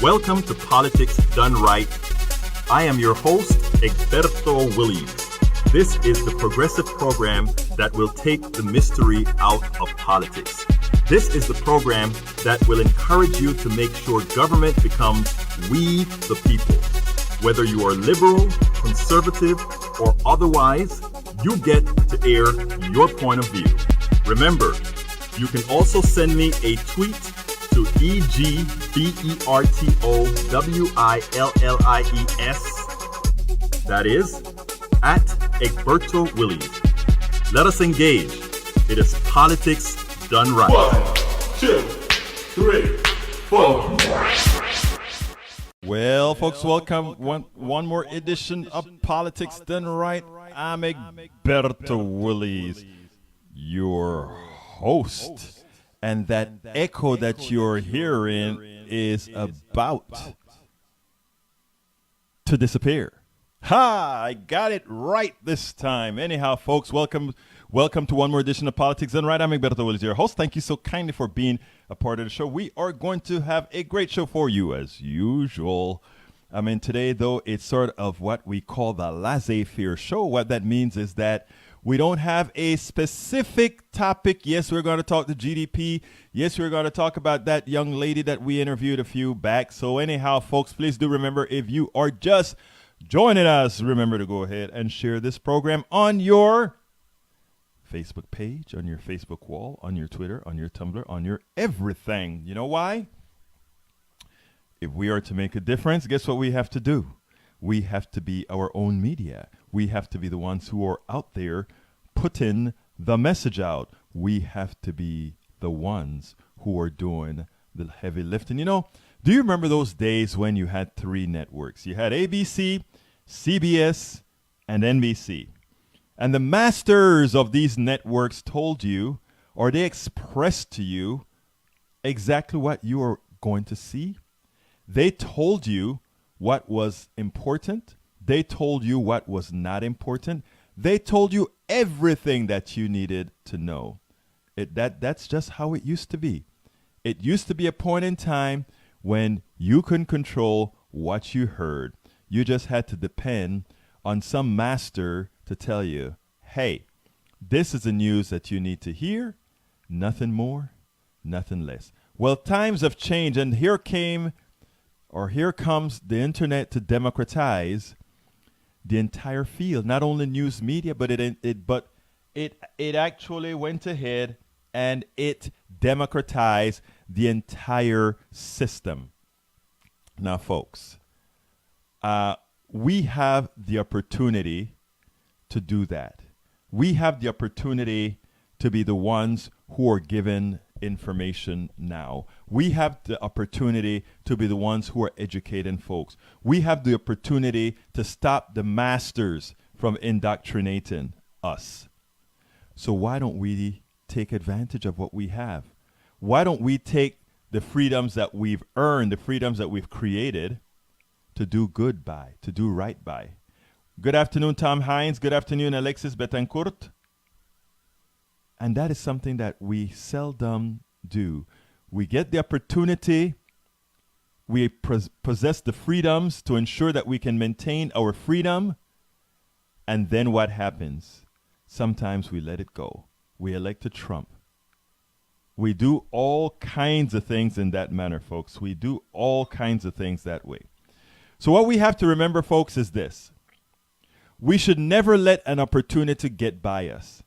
Welcome to Politics Done Right. I am your host, Egberto Willies. This is the progressive program that will take the mystery out of politics. This is the program that will encourage you to make sure government becomes we the people. Whether you are liberal, conservative, or otherwise, you get to air your point of view. Remember, you can also send me a tweet to EGBERTOWILLIES. That is, at Egberto Willies. Let us engage. It is politics done right. 1, 2, 3, 4. Well, folks, welcome one more edition of Politics Done Right. I'm Egberto Willies, your host. And that echo that you're hearing is about to disappear. Ha! I got it right this time. Anyhow, folks, welcome to one more edition of Politics Done Right. I'm Egberto Willies, your host. Thank you so kindly for being a part of the show. We are going to have a great show for you, as usual. I mean, today, though, it's sort of what we call the laissez-faire show. What that means is that we don't have a specific topic. Yes, we're going to talk to GDP. Yes, we're going to talk about that young lady that we interviewed a few back. So anyhow, folks, please do remember, if you are just joining us, remember to go ahead and share this program on your Facebook page, on your Facebook wall, on your Twitter, on your Tumblr, on your everything. You know why? If we are to make a difference, guess what we have to do? We have to be our own media. We have to be the ones who are out there putting the message out. We have to be the ones who are doing the heavy lifting. You know, do you remember those days when you had three networks? You had ABC, CBS, and NBC. And the masters of these networks told you, or they expressed to you, exactly what you are going to see. They told you what was important. They told you what was not important. They told you everything that you needed to know. That's just how it used to be. It used to be a point in time when you couldn't control what you heard. You just had to depend on some master to tell you, hey, this is the news that you need to hear. Nothing more, nothing less. Well, times have changed, and here comes the internet to democratize the entire field. Not only news media, but it actually went ahead and it democratized the entire system. Now, folks, we have the opportunity to do that. We have the opportunity to be the ones who are given information now. We have the opportunity to be the ones who are educating folks. We have the opportunity to stop the masters from indoctrinating us. So why don't we take advantage of what we have? Why don't we take the freedoms that we've earned, the freedoms that we've created, to do good by, to do right by? Good afternoon, Tom Hines. Good afternoon, Alexis Betancourt. And that is something that we seldom do. We get the opportunity, we possess the freedoms to ensure that we can maintain our freedom. And then what happens? Sometimes we let it go. We elect a Trump. We do all kinds of things in that manner, folks. We do all kinds of things that way. So what we have to remember, folks, is this. We should never let an opportunity get by us.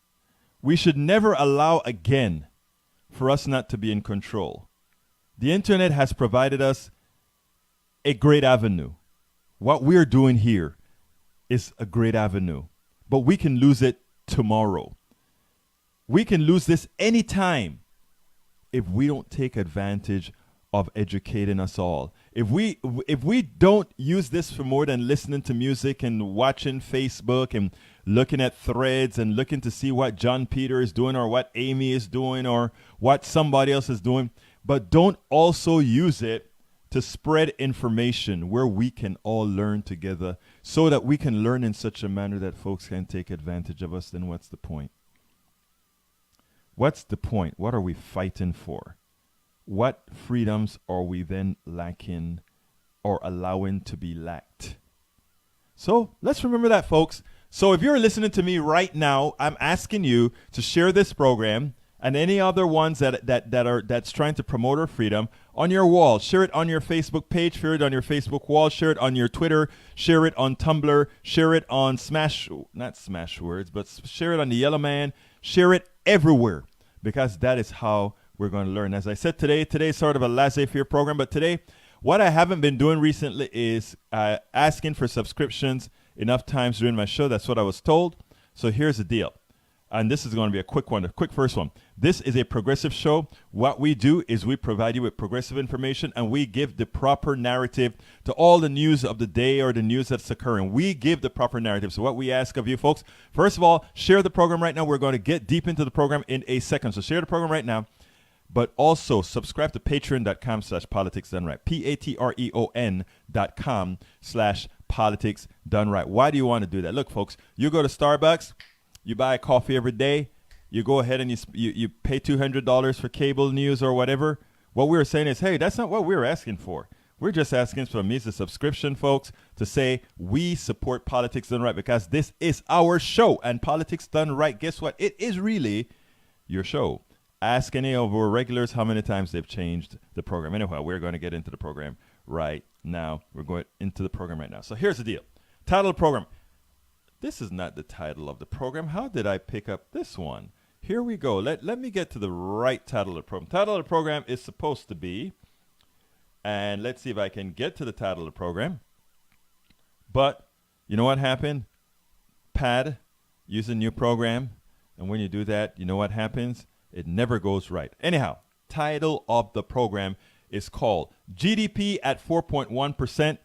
We should never allow again for us not to be in control. The internet has provided us a great avenue. What we're doing here is a great avenue, but we can lose it tomorrow. We can lose this anytime if we don't take advantage of educating us all. If we don't use this for more than listening to music and watching Facebook and looking at threads and looking to see what John Peter is doing or what Amy is doing or what somebody else is doing, but don't also use it to spread information where we can all learn together so that we can learn in such a manner that folks can take advantage of us, then what's the point? What's the point? What are we fighting for? What freedoms are we then lacking or allowing to be lacked. So let's remember that, folks. So if you're listening to me right now, I'm asking you to share this program and any other ones that's trying to promote our freedom on your wall. Share it on your Facebook page, share it on your Facebook wall, share it on your Twitter, share it on Tumblr, share it on not Smashwords, but share it on the Yellow Man, share it everywhere, because that is how we're going to learn. As I said, today's sort of a laissez-faire program, but today, what I haven't been doing recently is asking for subscriptions enough times during my show. That's what I was told. So here's the deal. And this is going to be a quick one, a quick first one. This is a progressive show. What we do is we provide you with progressive information, and we give the proper narrative to all the news of the day or the news that's occurring. We give the proper narrative. So what we ask of you folks, first of all, share the program right now. We're going to get deep into the program in a second. So share the program right now. But also subscribe to patreon.com/politicsdoneright. patreon.com/politicsdoneright. Why do you want to do that? Look, folks, you go to Starbucks, you buy a coffee every day, you go ahead and you pay $200 for cable news or whatever. What we're saying is, hey, that's not what we're asking for. We're just asking for me as a subscription, folks, to say we support Politics Done Right, because this is our show. And Politics Done Right, guess what? It is really your show. Ask any of our regulars how many times they've changed the program. Anyhow, we're going to get into the program right now. We're going into the program right now. So here's the deal. Title of the program. This is not the title of the program. How did I pick up this one? Here we go. Let me get to the right title of the program. Title of the program is supposed to be, and let's see if I can get to the title of the program. But you know what happened? Pad, use a new program. And when you do that, you know what happens? It never goes right. Anyhow, title of the program is called GDP at 4.1%,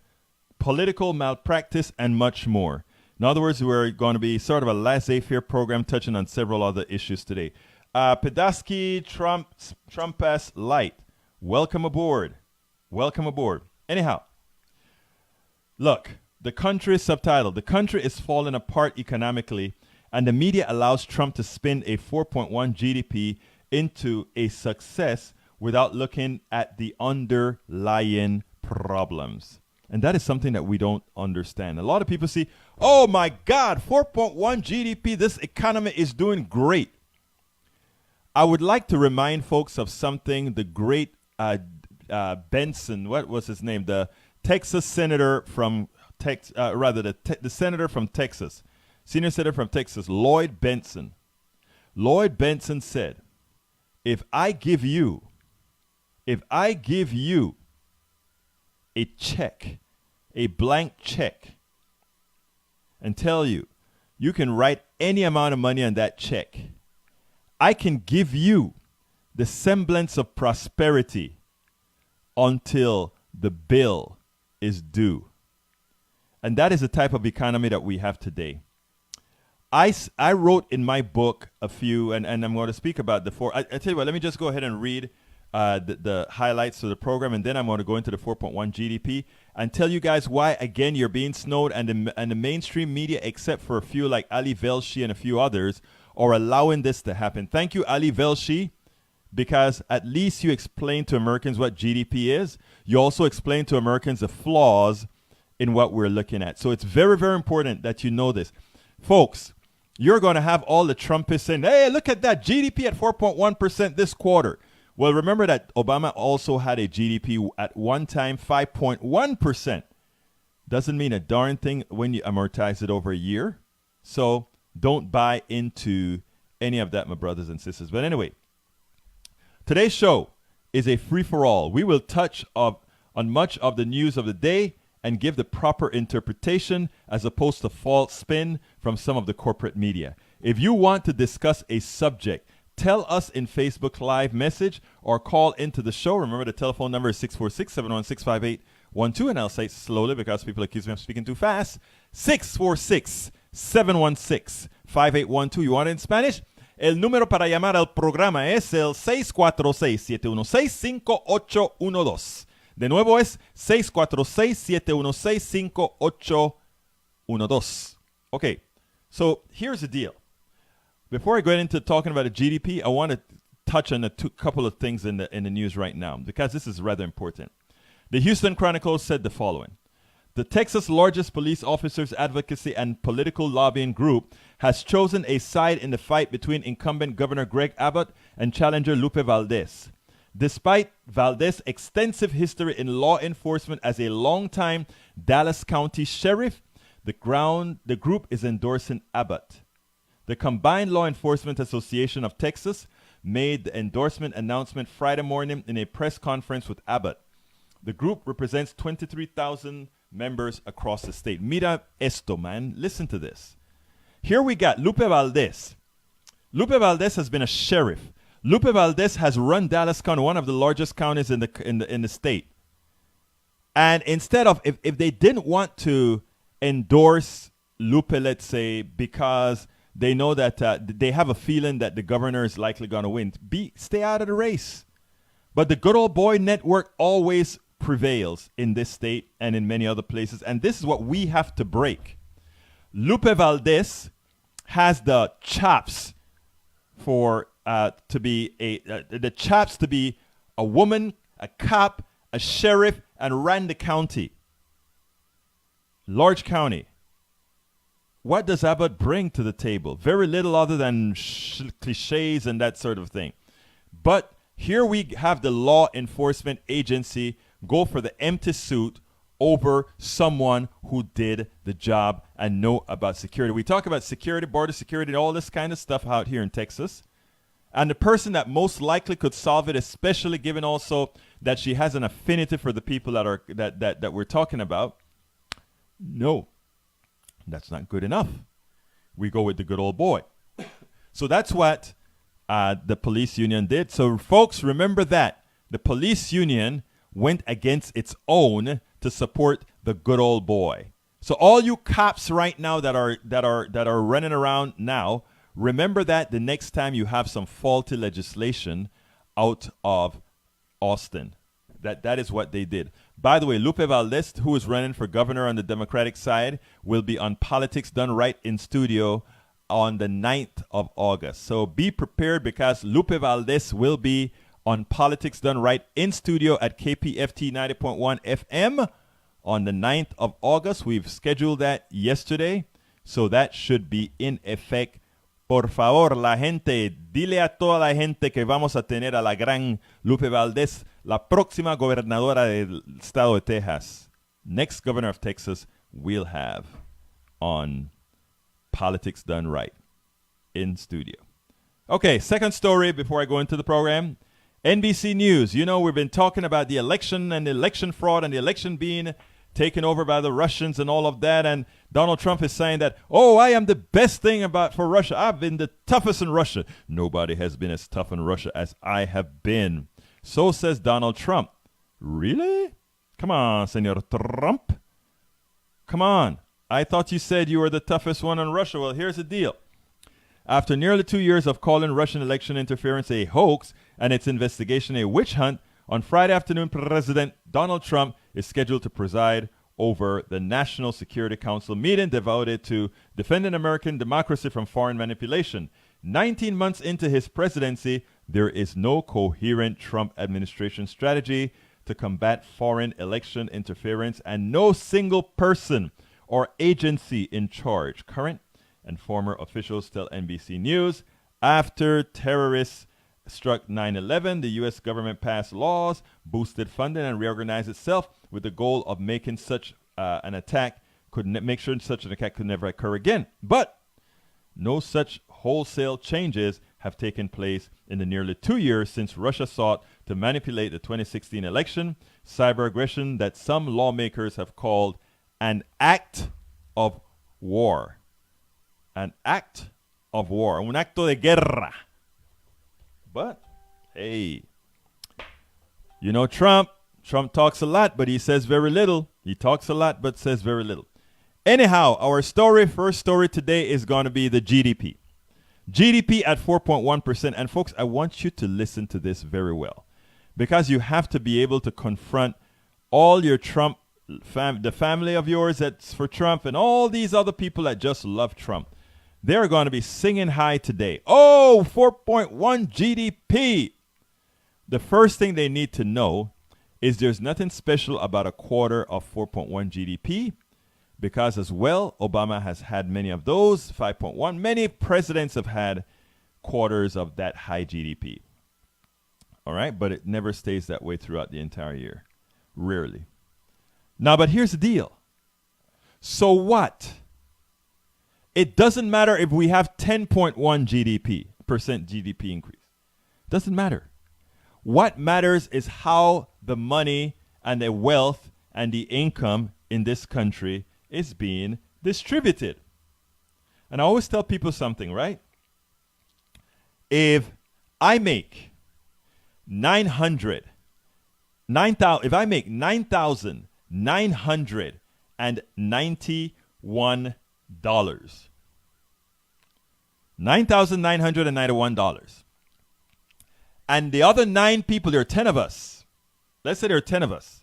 Political Malpractice, and much more. In other words, we're going to be sort of a laissez-faire program touching on several other issues today. Pedasky Trumpas Light, welcome aboard. Welcome aboard. Anyhow, look, the country is subtitled, the country is falling apart economically, and the media allows Trump to spin a 4.1 GDP into a success without looking at the underlying problems. And that is something that we don't understand. A lot of people see, oh my God, 4.1 GDP, this economy is doing great. I would like to remind folks of something the great Benson, what was his name? The Texas senator from the senator from Texas, senior senator from Texas, Lloyd Benson. Lloyd Benson said, if I give you a check, a blank check, and tell you, you can write any amount of money on that check, I can give you the semblance of prosperity until the bill is due. And that is the type of economy that we have today. I wrote in my book a few, and I'm going to speak about the four. I tell you what, let me just go ahead and read the highlights of the program, and then I'm going to go into the 4.1 GDP and tell you guys why, again, you're being snowed, and the mainstream media, except for a few like Ali Velshi and a few others, are allowing this to happen. Thank you, Ali Velshi, because at least you explain to Americans what GDP is. You also explain to Americans the flaws in what we're looking at. So it's very, very important that you know this. Folks, you're going to have all the Trumpists saying, hey, look at that, GDP at 4.1% this quarter. Well, remember that Obama also had a GDP at one time 5.1%. Doesn't mean a darn thing when you amortize it over a year. So don't buy into any of that, my brothers and sisters. But anyway, today's show is a free-for-all. We will touch on much of the news of the day and give the proper interpretation as opposed to false spin from some of the corporate media. If you want to discuss a subject, tell us in Facebook Live message or call into the show. Remember, the telephone number is 646-716-5812, and I'll say it slowly because people accuse me of speaking too fast. 646-716-5812. You want it in Spanish? El número para llamar al programa es el 646-716-5812. De nuevo es 646-716-5812. Okay, so here's the deal. Before I go into talking about the GDP, I want to touch on couple of things in the news right now, because this is rather important. The Houston Chronicle said the following. The Texas' largest police officers advocacy and political lobbying group has chosen a side in the fight between incumbent Governor Greg Abbott and challenger Lupe Valdez. Despite Valdez's extensive history in law enforcement as a longtime Dallas County sheriff, the group is endorsing Abbott. The Combined Law Enforcement Association of Texas made the endorsement announcement Friday morning in a press conference with Abbott. The group represents 23,000 members across the state. Mira esto, man. Listen to this. Here we got Lupe Valdez. Lupe Valdez has been a sheriff. Lupe Valdez has run Dallas County, one of the largest counties in the state. And instead of, if they didn't want to endorse Lupe, let's say, because they know that they have a feeling that the governor is likely going to win, stay out of the race. But the good old boy network always prevails in this state and in many other places. And this is what we have to break. Lupe Valdez has the chops to be a woman, a cop, a sheriff, and ran the county. Large county. What does Abbott bring to the table? Very little other than cliches and that sort of thing. But here we have the law enforcement agency go for the empty suit over someone who did the job and know about security. We talk about security, border security, all this kind of stuff out here in Texas. And the person that most likely could solve it, especially given also that she has an affinity for the people that we're talking about, no, that's not good enough. We go with the good old boy. So that's what the police union did. So folks, remember that the police union went against its own to support the good old boy. So all you cops right now that are running around now, remember that the next time you have some faulty legislation out of Austin. That is what they did. By the way, Lupe Valdez, who is running for governor on the Democratic side, will be on Politics Done Right in studio on the 9th of August. So be prepared because Lupe Valdez will be on Politics Done Right in studio at KPFT 90.1 FM on the 9th of August. We've scheduled that yesterday, so that should be in effect. Por favor, la gente, dile a toda la gente que vamos a tener a la gran Lupe Valdez, la próxima gobernadora del estado de Texas. Next governor of Texas we'll have on Politics Done Right in studio. Okay, second story before I go into the program. NBC News. You know, we've been talking about the election and the election fraud and the election being taken over by the Russians and all of that. And Donald Trump is saying that, oh, I am the best thing for Russia. I've been the toughest in Russia. Nobody has been as tough in Russia as I have been. So says Donald Trump. Really? Come on, Senor Trump. Come on. I thought you said you were the toughest one in Russia. Well, here's the deal. After nearly 2 years of calling Russian election interference a hoax and its investigation a witch hunt, on Friday afternoon, President Donald Trump is scheduled to preside over the National Security Council meeting devoted to defending American democracy from foreign manipulation. 19 months into his presidency, there is no coherent Trump administration strategy to combat foreign election interference and no single person or agency in charge. Current and former officials tell NBC News. After terrorists struck 9/11, the U.S. government passed laws, boosted funding, and reorganized itself with the goal of making such an attack make sure such an attack could never occur again. But no such wholesale changes have taken place in the nearly 2 years since Russia sought to manipulate the 2016 election, cyber aggression that some lawmakers have called an act of war. An act of war. Un acto de guerra. But, hey, you know Trump talks a lot, but he says very little. He talks a lot, but says very little. Anyhow, our first story today is going to be the GDP. GDP at 4.1%. And folks, I want you to listen to this very well, because you have to be able to confront all your Trump, the family of yours that's for Trump, and all these other people that just love Trump. They're going to be singing high today. Oh, 4.1 GDP. The first thing they need to know is there's nothing special about a quarter of 4.1 GDP because as well, Obama has had many of those, 5.1. Many presidents have had quarters of that high GDP. All right, but it never stays that way throughout the entire year. Rarely. Now, but here's the deal. So what? It doesn't matter if we have 10.1 percent GDP increase. Doesn't matter. What matters is how the money and the wealth and the income in this country is being distributed. And I always tell people something, right? If I make $9,991 $9,991. And the other 9 people, there are 10 of us. Let's say there are 10 of us.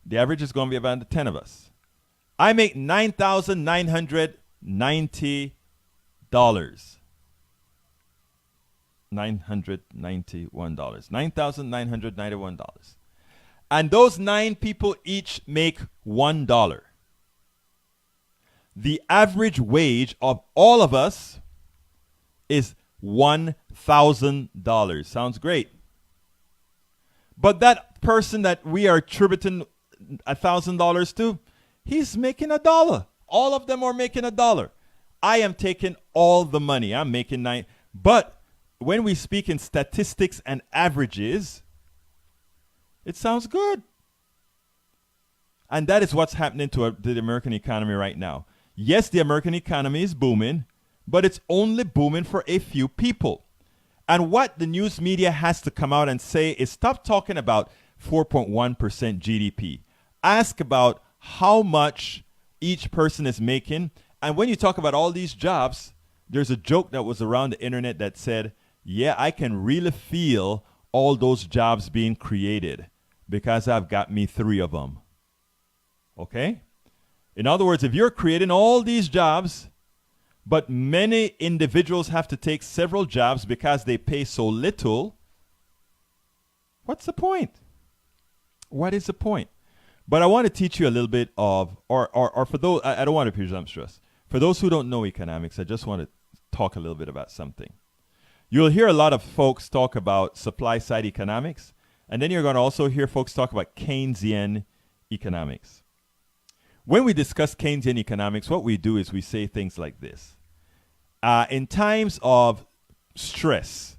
The average is going to be about 10 of us. I make $9,990. $991. $9,991. And those 9 people each make $1. The average wage of all of us is $1,000. Sounds great. But that person that we are attributing $1,000 to, he's making $1. All of them are making $1. I am taking all the money. I'm making 9. But when we speak in statistics and averages, it sounds good. And that is what's happening to the American economy right now. Yes, the American economy is booming, but it's only booming for a few people. And what the news media has to come out and say is stop talking about 4.1% GDP. Ask about how much each person is making. And when you talk about all these jobs, there's a joke that was around the internet that said, yeah, I can really feel all those jobs being created because I've got me 3 of them. Okay? In other words, if you're creating all these jobs, but many individuals have to take several jobs because they pay so little, what's the point? What is the point? But I want to teach you a little bit of, or for those, I don't want to presumptuous. For those who don't know economics, I just want to talk a little bit about something. You'll hear a lot of folks talk about supply side economics, and then you're going to also hear folks talk about Keynesian economics. When we discuss Keynesian economics, what we do is we say things like this. In times of stress,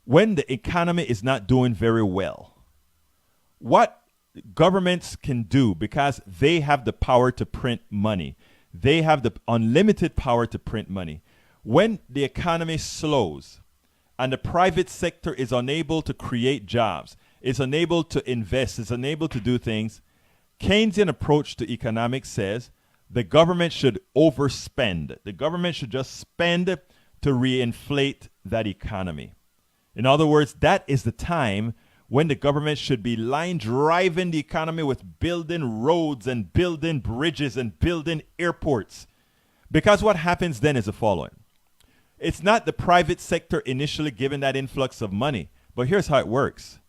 when the economy is not doing very well, what governments can do, because they have the power to print money, they have the unlimited power to print money. When the economy slows and the private sector is unable to create jobs, is unable to invest, is unable to do things, Keynesian approach to economics says the government should overspend. The government should just spend to reinflate that economy. In other words, that is the time when the government should be line driving the economy with building roads and building bridges and building airports. Because what happens then is the following. It's not the private sector initially giving that influx of money, but here's how it works.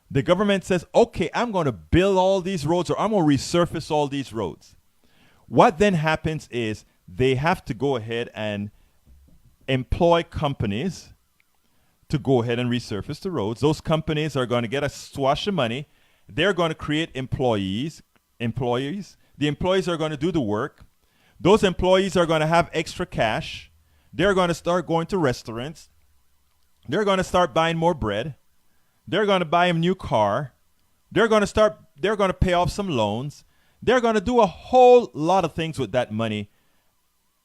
The government says, okay, I'm going to build all these roads, or I'm going to resurface all these roads. What then happens is they have to go ahead and employ companies to go ahead and resurface the roads. Those companies are going to get a swash of money. They're going to create employees. The employees are going to do the work. Those employees are going to have extra cash. They're going to start going to restaurants. They're going to start buying more bread. They're going to buy a new car. They're going to pay off some loans. They're going to do a whole lot of things with that money.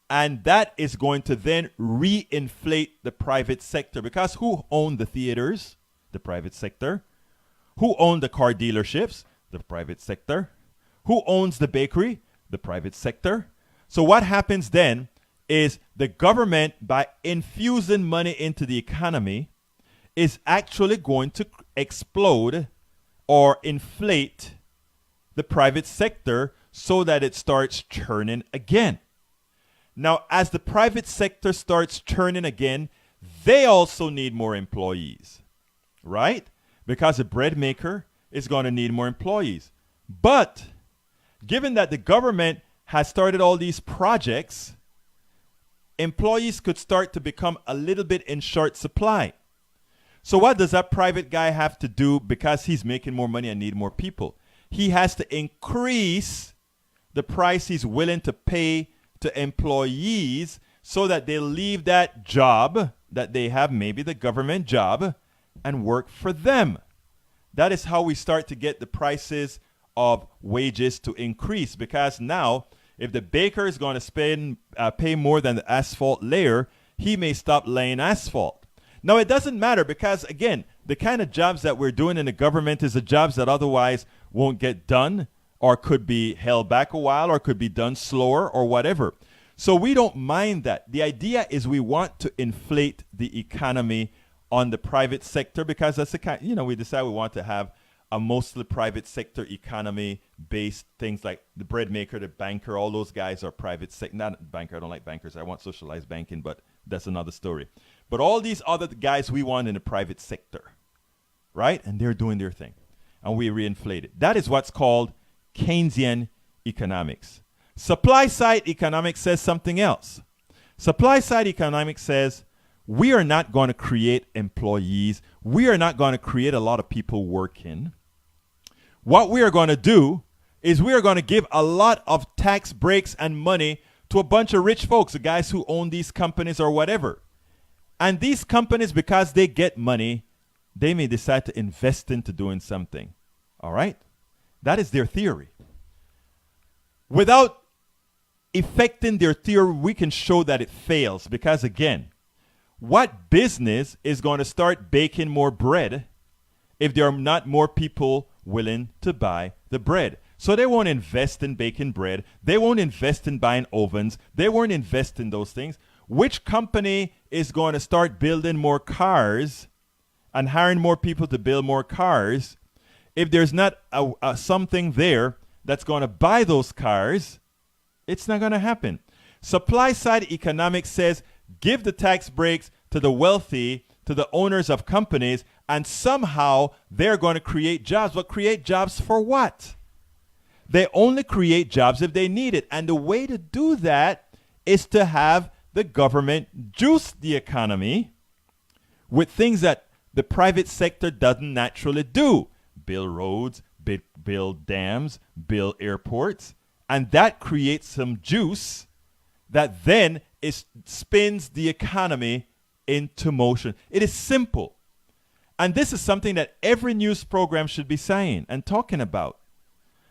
And that is going to then reinflate the private sector, because who owned the theaters? The private sector. Who owned the car dealerships? The private sector. Who owns the bakery? The private sector. So what happens then is the government, by infusing money into the economy, is actually going to explode or inflate the private sector so that it starts churning again. Now, as the private sector starts churning again, they also need more employees, right? Because a bread maker is going to need more employees. But given that the government has started all these projects, employees could start to become a little bit in short supply. So what does that private guy have to do because he's making more money and need more people? He has to increase the price he's willing to pay to employees so that they leave that job that they have, maybe the government job, and work for them. That is how we start to get the prices of wages to increase, because now if the baker is going to pay more than the asphalt layer, he may stop laying asphalt. Now, it doesn't matter because, again, the kind of jobs that we're doing in the government is the jobs that otherwise won't get done or could be held back a while or could be done slower or whatever. So we don't mind that. The idea is we want to inflate the economy on the private sector because that's the kind, we decide we want to have a mostly private sector economy based things like the bread maker, the banker, all those guys are private sector. Not banker, I don't like bankers. I want socialized banking, but that's another story. But all these other guys we want in the private sector, right? And they're doing their thing. And we reinflate it. That is what's called Keynesian economics. Supply side economics says something else. Supply side economics says we are not going to create employees. We are not going to create a lot of people working. What we are going to do is we are going to give a lot of tax breaks and money to a bunch of rich folks, the guys who own these companies or whatever. And these companies, because they get money, they may decide to invest into doing something. All right? That is their theory. Without effecting their theory, we can show that it fails because, again, what business is going to start baking more bread if there are not more people willing to buy the bread? So they won't invest in baking bread. They won't invest in buying ovens. They won't invest in those things. Which company is going to start building more cars and hiring more people to build more cars if there's not something there that's going to buy those cars? It's not going to happen. Supply side economics says give the tax breaks to the wealthy, to the owners of companies, and somehow they're going to create jobs. But create jobs for what? They only create jobs if they need it. And the way to do that is to have the government juice the economy with things that the private sector doesn't naturally do. Build roads, build dams, build airports. And that creates some juice that then spins the economy into motion. It is simple. And this is something that every news program should be saying and talking about.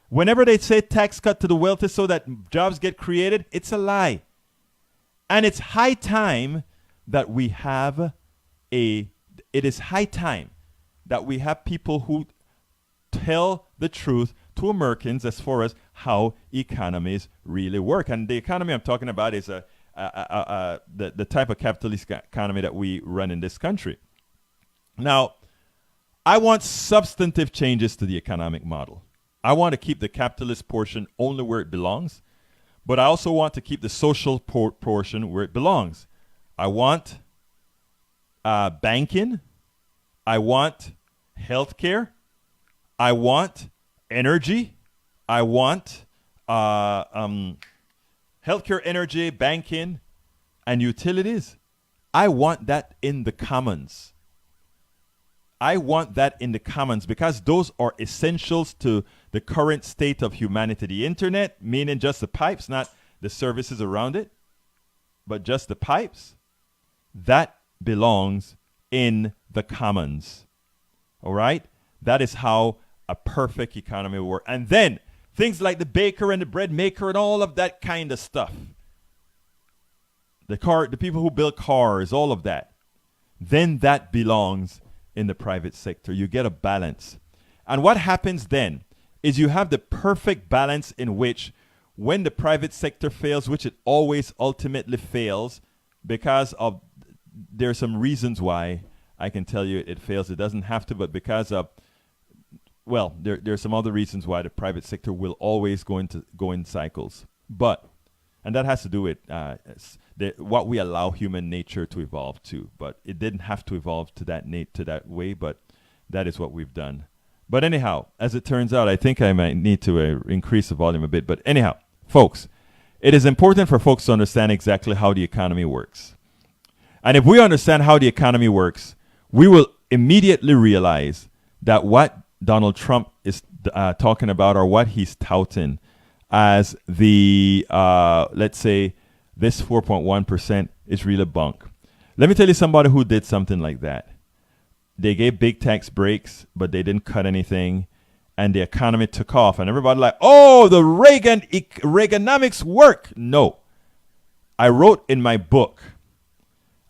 Whenever they say tax cut to the wealthy so that jobs get created, it's a lie. And it's high time that we have it is high time that we have people who tell the truth to Americans as far as how economies really work. And the economy I'm talking about is the type of capitalist economy that we run in this country. Now, I want substantive changes to the economic model. I want to keep the capitalist portion only where it belongs, but I also want to keep the social portion where it belongs. I want banking. I want healthcare. I want energy. I want healthcare, energy, banking, and utilities. I want that in the commons. I want that in the commons because those are essentials to the current state of humanity. The internet, meaning just the pipes, not the services around it, but just the pipes, that belongs in the commons. All right? That is how a perfect economy will work. And then things like the baker and the bread maker and all of that kind of stuff. The people who build cars, all of that. Then that belongs in the private sector. You get a balance. And what happens then is you have the perfect balance in which when the private sector fails, which it always ultimately fails because of there are some reasons why I can tell you it fails. It doesn't have to, but because of there are some other reasons why the private sector will always go in cycles. And that has to do with what we allow human nature to evolve to. But it didn't have to evolve to that way, but that is what we've done. But anyhow, as it turns out, I think I might need to increase the volume a bit. But anyhow, folks, it is important for folks to understand exactly how the economy works. And if we understand how the economy works, we will immediately realize that what Donald Trump is talking about, or what he's touting as the, let's say, this 4.1% is really bunk. Let me tell you somebody who did something like that. They gave big tax breaks, but they didn't cut anything, and the economy took off. And everybody like, oh, the Reaganomics work. No. I wrote in my book,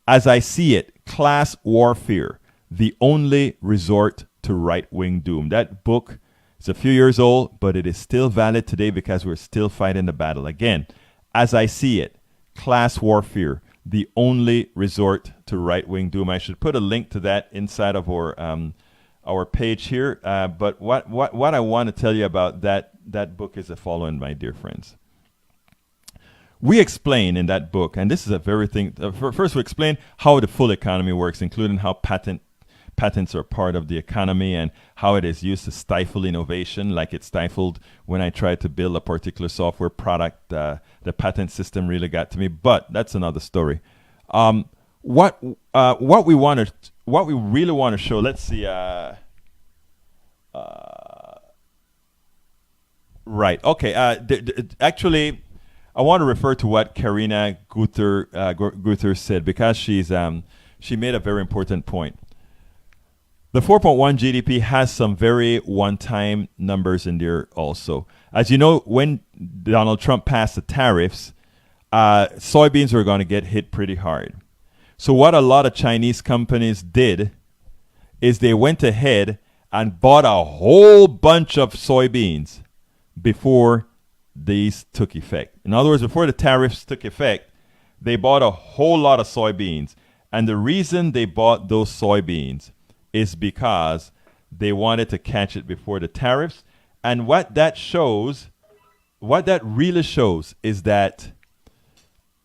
As I See It, Class Warfare, the Only Resort to Right-Wing Doom. That book is a few years old, but it is still valid today because we're still fighting the battle. Again, As I See It, Class Warfare, the Only Resort to Right-Wing Doom. I should put a link to that inside of our page here. But what I want to tell you about that book is the following, my dear friends. We explain in that book, and this is a very thing. First, we explain how the full economy works, including how patents are part of the economy and how it is used to stifle innovation, like it stifled when I tried to build a particular software product. The patent system really got to me, but that's another story. What we really want to show. Let's see. Right. Okay. Actually, I want to refer to what Karina Guther said, because she made a very important point. The 4.1 GDP has some very one-time numbers in there also. As you know, when Donald Trump passed the tariffs, soybeans were going to get hit pretty hard. So what a lot of Chinese companies did is they went ahead and bought a whole bunch of soybeans before these took effect. In other words, before the tariffs took effect, they bought a whole lot of soybeans. And the reason they bought those soybeans is because they wanted to catch it before the tariffs. And what that really shows is that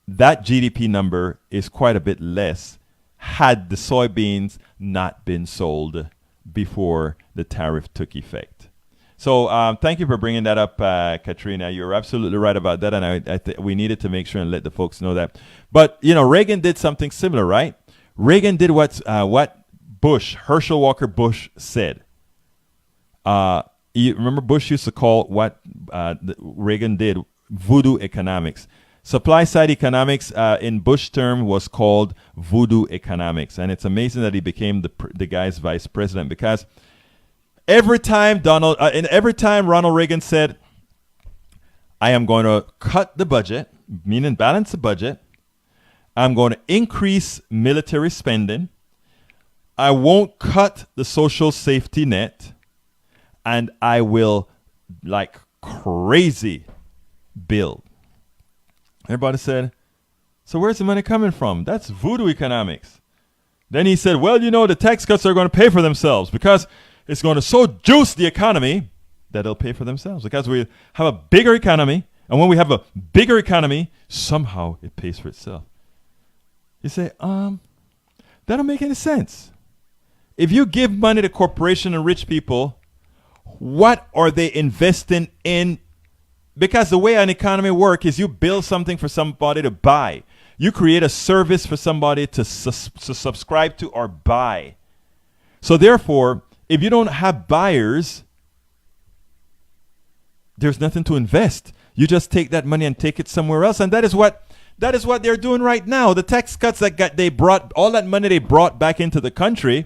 GDP number is quite a bit less had the soybeans not been sold before the tariff took effect. So thank you for bringing that up, Katrina. You're absolutely right about that, and we needed to make sure and let the folks know that. But, you know, Reagan did something similar, right? Reagan did what Herschel Walker Bush said. You remember Bush used to call what Reagan did voodoo economics. Supply side economics in Bush term was called voodoo economics, and it's amazing that he became the guy's vice president, because every time Ronald Reagan said, "I am going to cut the budget," meaning balance the budget, "I'm going to increase military spending, I won't cut the social safety net, and I will, like crazy, build." Everybody said, "So where's the money coming from? That's voodoo economics." Then he said, "Well, you know, the tax cuts are going to pay for themselves because it's going to so juice the economy that it'll pay for themselves, because we have a bigger economy. And when we have a bigger economy, somehow it pays for itself." You say, that don't make any sense. If you give money to corporations and rich people, what are they investing in? Because the way an economy works is you build something for somebody to buy. You create a service for somebody to subscribe to or buy. So therefore, if you don't have buyers, there's nothing to invest. You just take that money and take it somewhere else. And that is what they're doing right now. The tax cuts they brought, all that money they brought back into the country,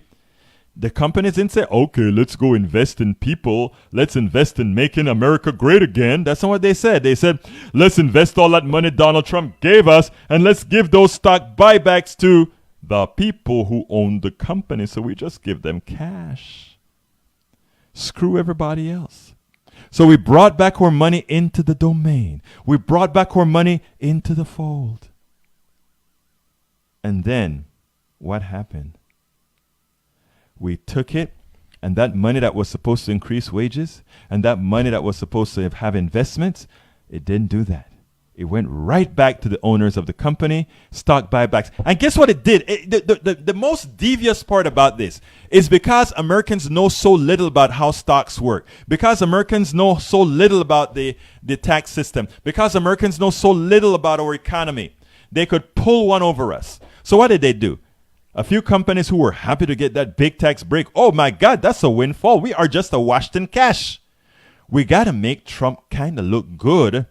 the companies didn't say, "Okay, let's go invest in people. Let's invest in making America great again." That's not what they said. They said, "Let's invest all that money Donald Trump gave us, and let's give those stock buybacks to the people who own the company. So we just give them cash. Screw everybody else." So we brought back our money into the domain. We brought back our money into the fold. And then what happened? We took it, and that money that was supposed to increase wages, and that money that was supposed to have investments, it didn't do that. It went right back to the owners of the company, stock buybacks. And guess what it did? The most devious part about this is because Americans know so little about how stocks work, because Americans know so little about the tax system, because Americans know so little about our economy, they could pull one over us. So what did they do? A few companies who were happy to get that big tax break. Oh my God, that's a windfall. We are just awash in cash. We got to make Trump kind of look good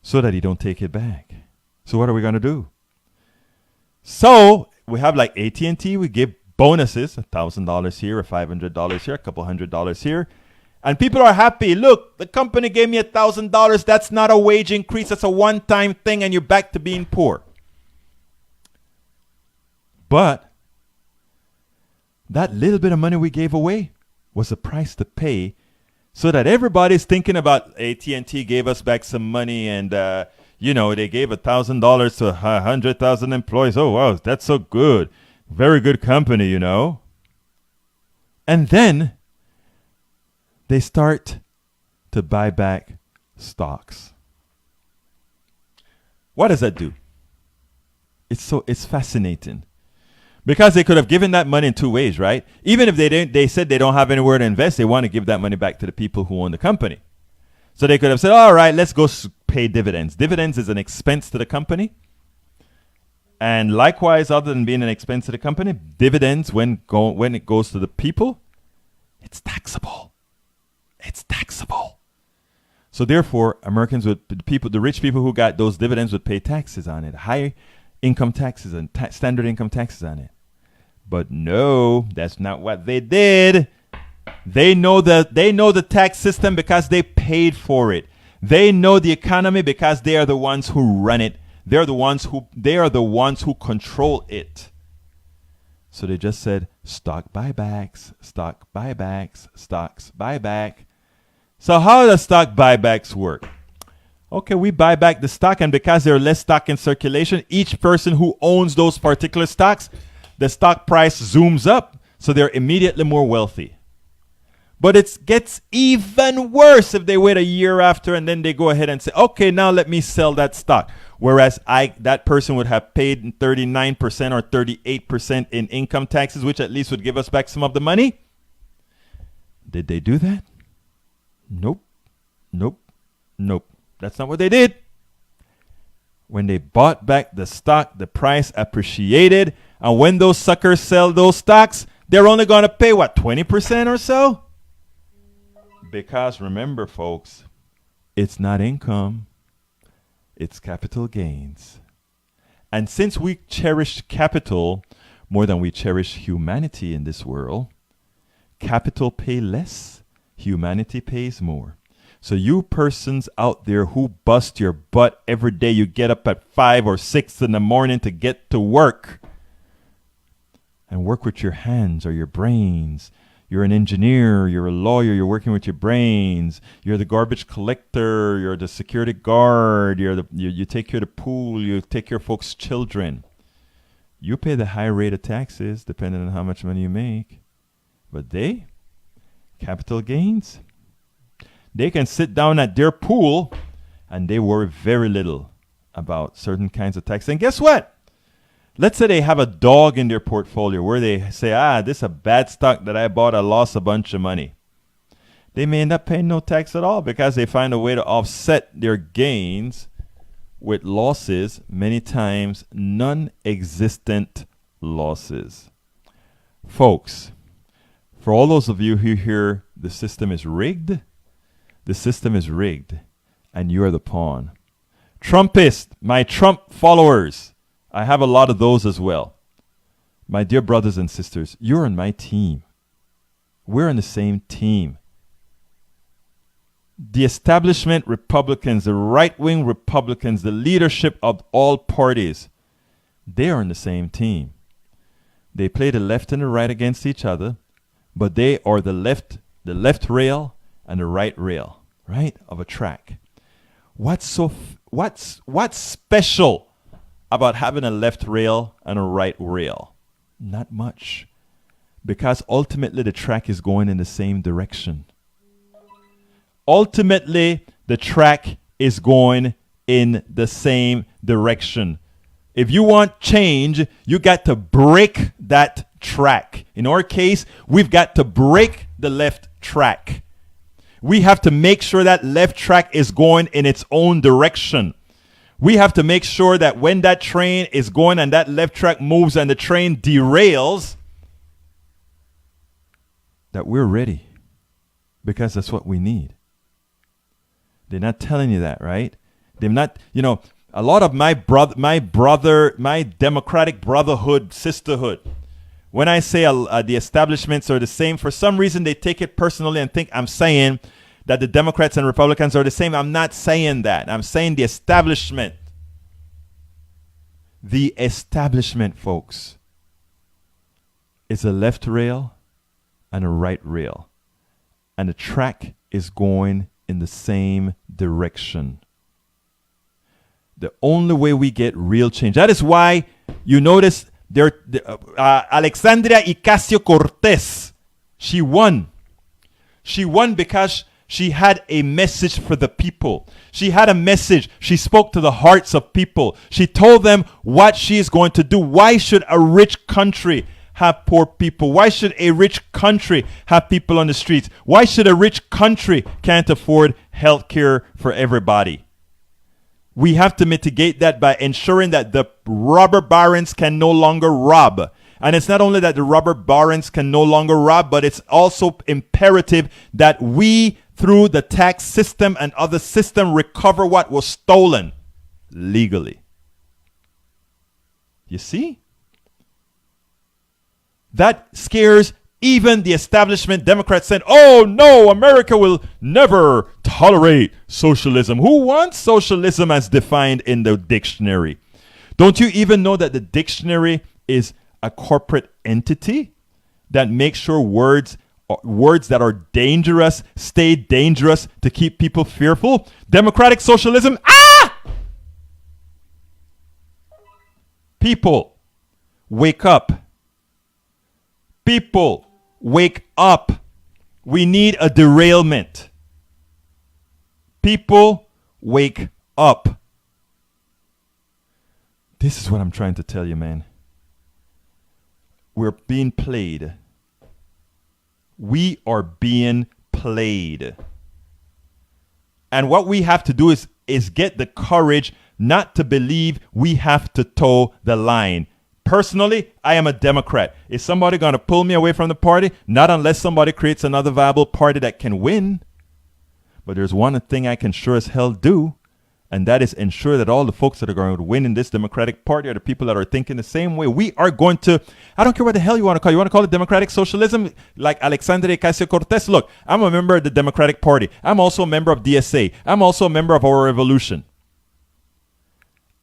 so that he don't take it back. So what are we going to do? So we have like AT&T. We give bonuses, $1,000 here, or $500 here, a couple $100 here. And people are happy. Look, the company gave me $1,000. That's not a wage increase. That's a one-time thing, and you're back to being poor. But that little bit of money we gave away was the price to pay, so that everybody's thinking about AT&T gave us back some money, and they gave $1,000 to 100,000 employees. Oh wow, that's so good, very good company, And then they start to buy back stocks. What does that do? It's fascinating. Because they could have given that money in two ways, right? Even if they said they don't have anywhere to invest, they want to give that money back to the people who own the company. So they could have said, all right, let's go pay dividends. Dividends is an expense to the company. And likewise, other than being an expense to the company, dividends, when it goes to the people, it's taxable. It's taxable. So therefore, Americans the rich people who got those dividends would pay taxes on it, high income taxes and standard income taxes on it. But no, that's not what they did. They know the tax system because they paid for it. They know the economy because they are the ones who run it. They are the ones who control it. So they just said stock buybacks, stock buybacks, stocks buyback. So how does stock buybacks work? Okay, we buy back the stock, and because there are less stock in circulation, each person who owns those particular stocks, the stock price zooms up, so they're immediately more wealthy. But it gets even worse if they wait a year after and then they go ahead and say, okay, now let me sell that stock. Whereas that person would have paid 39% or 38% in income taxes, which at least would give us back some of the money. Did they do that? Nope. That's not what they did. When they bought back the stock, the price appreciated. And when those suckers sell those stocks, they're only going to pay, 20% or so? Because remember, folks, it's not income. It's capital gains. And since we cherish capital more than we cherish humanity in this world, capital pay less, humanity pays more. So you persons out there who bust your butt every day, you get up at 5 or 6 in the morning to get to work and work with your hands or your brains. You're an engineer, you're a lawyer, you're working with your brains. You're the garbage collector, you're the security guard, you take care of the pool, you take care of folks' children. You pay the high rate of taxes depending on how much money you make. But they, capital gains, they can sit down at their pool and they worry very little about certain kinds of taxes. And guess what? Let's say they have a dog in their portfolio where they say, this is a bad stock that I bought. I lost a bunch of money. They may end up paying no tax at all because they find a way to offset their gains with losses, many times non-existent losses. Folks, for all those of you who hear the system is rigged, the system is rigged, and you are the pawn. Trumpists, my Trump followers, I have a lot of those as well. My dear brothers and sisters, you're on my team. We're on the same team. The establishment Republicans, the right-wing Republicans, the leadership of all parties, they are on the same team. They play the left and the right against each other, but they are the left rail and the right rail, right, of a track. What's special about having a left rail and a right rail? Not much, because ultimately the track is going in the same direction. Ultimately, the track is going in the same direction. If you want change, you got to break that track. In our case, we've got to break the left track. We have to make sure that left track is going in its own direction. We have to make sure that when that train is going and that left track moves and the train derails, that we're ready, because that's what we need. They're not telling you that, right? They're not, a lot of my democratic brotherhood, sisterhood, when I say the establishments are the same, for some reason they take it personally and think I'm saying that the Democrats and Republicans are the same. I'm not saying that. I'm saying the establishment. The establishment, folks, is a left rail and a right rail. And the track is going in the same direction. The only way we get real change. That is why you notice Alexandria Ocasio-Cortez, she won. She won because she had a message for the people. She had a message. She spoke to the hearts of people. She told them what she is going to do. Why should a rich country have poor people? Why should a rich country have people on the streets? Why should a rich country can't afford health care for everybody? We have to mitigate that by ensuring that the robber barons can no longer rob. And it's not only that the robber barons can no longer rob, but it's also imperative that we, through the tax system and other system, recover what was stolen legally. You see? That scares even the establishment. Democrats said, oh no, America will never tolerate socialism. Who wants socialism as defined in the dictionary? Don't you even know that the dictionary is a corporate entity that makes sure words that are dangerous stay dangerous to keep people fearful? Democratic socialism, People, wake up. People, wake up. We need a derailment. People, wake up. This is what I'm trying to tell you, man. We're being played. We are being played. And what we have to do is get the courage not to believe we have to toe the line. Personally, I am a Democrat. Is somebody going to pull me away from the party? Not unless somebody creates another viable party that can win. But there's one thing I can sure as hell do, and that is ensure that all the folks that are going to win in this Democratic Party are the people that are thinking the same way. We are going to, I don't care what the hell you want to call it. You want to call it democratic socialism? Like Alexandria Ocasio-Cortez? Look, I'm a member of the Democratic Party. I'm also a member of DSA. I'm also a member of Our Revolution.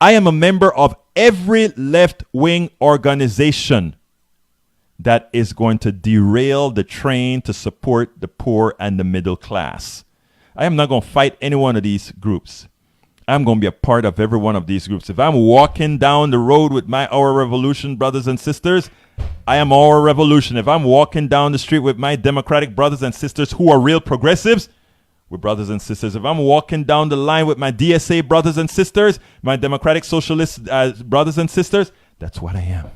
I am a member of every left-wing organization that is going to derail the train to support the poor and the middle class. I am not going to fight any one of these groups. I'm going to be a part of every one of these groups. If I'm walking down the road with my Our Revolution brothers and sisters, I am Our Revolution. If I'm walking down the street with my Democratic brothers and sisters who are real progressives, we're brothers and sisters. If I'm walking down the line with my DSA brothers and sisters, my Democratic Socialist brothers and sisters, that's what I am.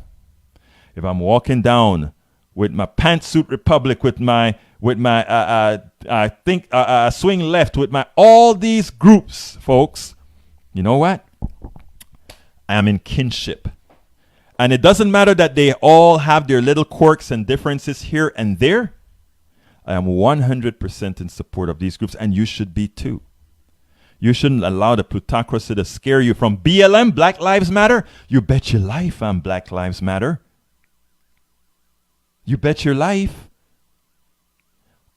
If I'm walking down with my Pantsuit Republic, with my Swing Left, with my all these groups, folks, you know what? I am in kinship. And it doesn't matter that they all have their little quirks and differences here and there. I am 100% in support of these groups, and you should be too. You shouldn't allow the plutocracy to scare you from BLM, Black Lives Matter. You bet your life on Black Lives Matter. You bet your life.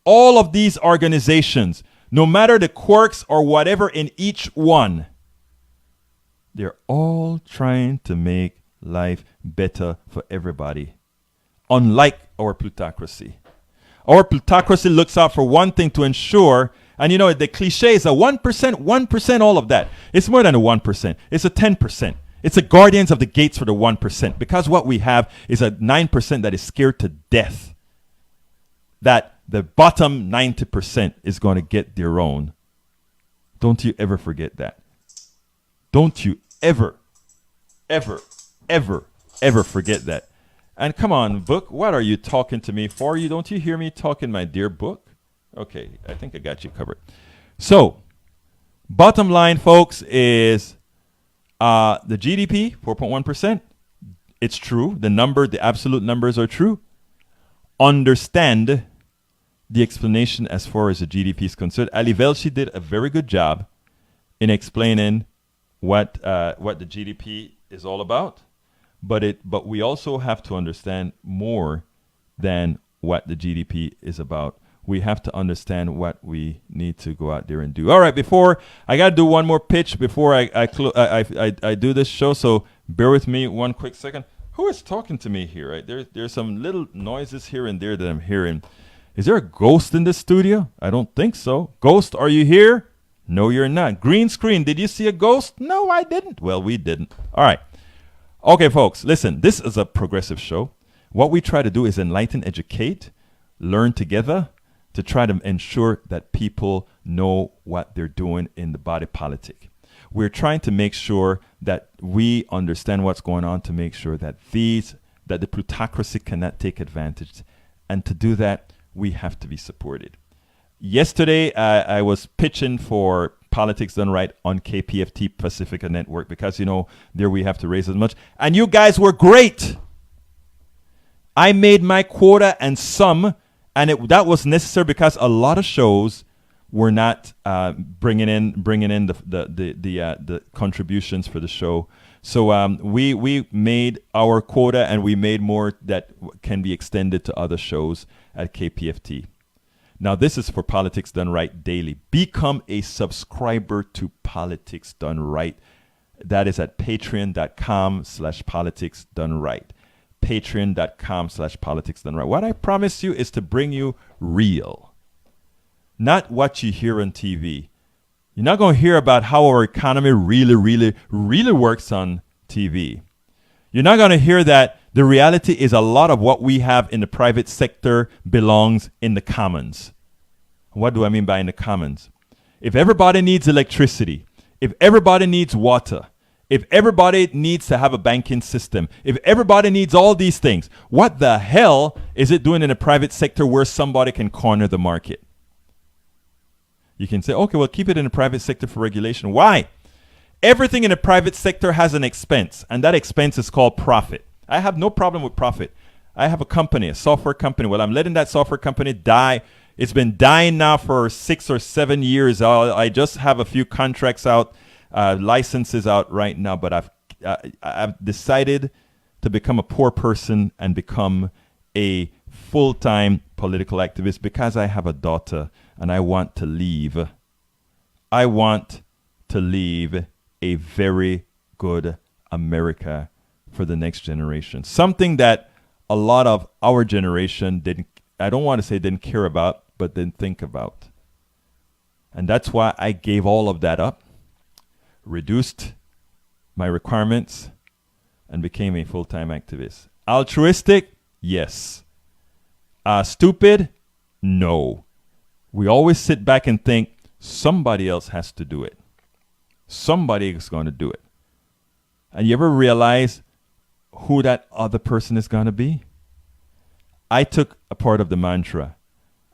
All of these organizations, no matter the quirks or whatever in each one, they're all trying to make life better for everybody, unlike our plutocracy. Our plutocracy looks out for one thing to ensure, and you know, the cliche is a 1%, all of that. It's more than a 1%. It's a 10%. It's a guardians of the gates for the 1%, because what we have is a 9% that is scared to death that the bottom 90% is going to get their own. Don't you ever forget that. Don't you ever, ever, ever, ever forget that. And come on, book, what are you talking to me for? You don't you hear me talking, my dear book? Okay, I think I got you covered. So, bottom line, folks, is the GDP 4.1%. It's true. The absolute numbers are true. Understand the explanation as far as the GDP is concerned. Ali Velshi did a very good job in explaining what the GDP is all about. But we also have to understand more than what the GDP is about. We have to understand what we need to go out there and do. All right, before I got to do one more pitch before I do this show, so bear with me one quick second. Who is talking to me here? Right? There's some little noises here and there that I'm hearing. Is there a ghost in this studio? I don't think so. Ghost, are you here? No, you're not. Green screen, did you see a ghost? No, I didn't. Well, we didn't. All right. Okay, folks, listen, this is a progressive show. What we try to do is enlighten, educate, learn together to try to ensure that people know what they're doing in the body politic. We're trying to make sure that we understand what's going on to make sure that the plutocracy cannot take advantage. And to do that, we have to be supported. Yesterday, I was pitching for Politics Done Right on KPFT Pacifica Network because, there we have to raise as much. And you guys were great. I made my quota and some, and that was necessary because a lot of shows were not bringing in the contributions for the show. So we made our quota and we made more that can be extended to other shows at KPFT. Now, this is for Politics Done Right Daily. Become a subscriber to Politics Done Right. That is at patreon.com/Politics Done Right. Patreon.com/Politics Done Right. What I promise you is to bring you real, not what you hear on TV. You're not going to hear about how our economy really, really, really works on TV. You're not going to hear that the reality is a lot of what we have in the private sector belongs in the commons. What do I mean by in the commons? If everybody needs electricity, if everybody needs water, if everybody needs to have a banking system, if everybody needs all these things, what the hell is it doing in the private sector where somebody can corner the market? You can say, okay, well, keep it in the private sector for regulation. Why? Everything in the private sector has an expense, and that expense is called profit. I have no problem with profit. I have a company, a software company. Well, I'm letting that software company die. It's been dying now for 6 or 7 years. I just have a few contracts out, licenses out right now, but I've decided to become a poor person and become a full-time political activist because I have a daughter and I want to leave. I want to leave a very good America for the next generation. Something that a lot of our generation I don't want to say didn't care about, but didn't think about. And that's why I gave all of that up, reduced my requirements, and became a full-time activist. Altruistic? Yes. Stupid? No. We always sit back and think somebody else has to do it. Somebody is going to do it. And you ever realize who that other person is going to be? I took a part of the mantra.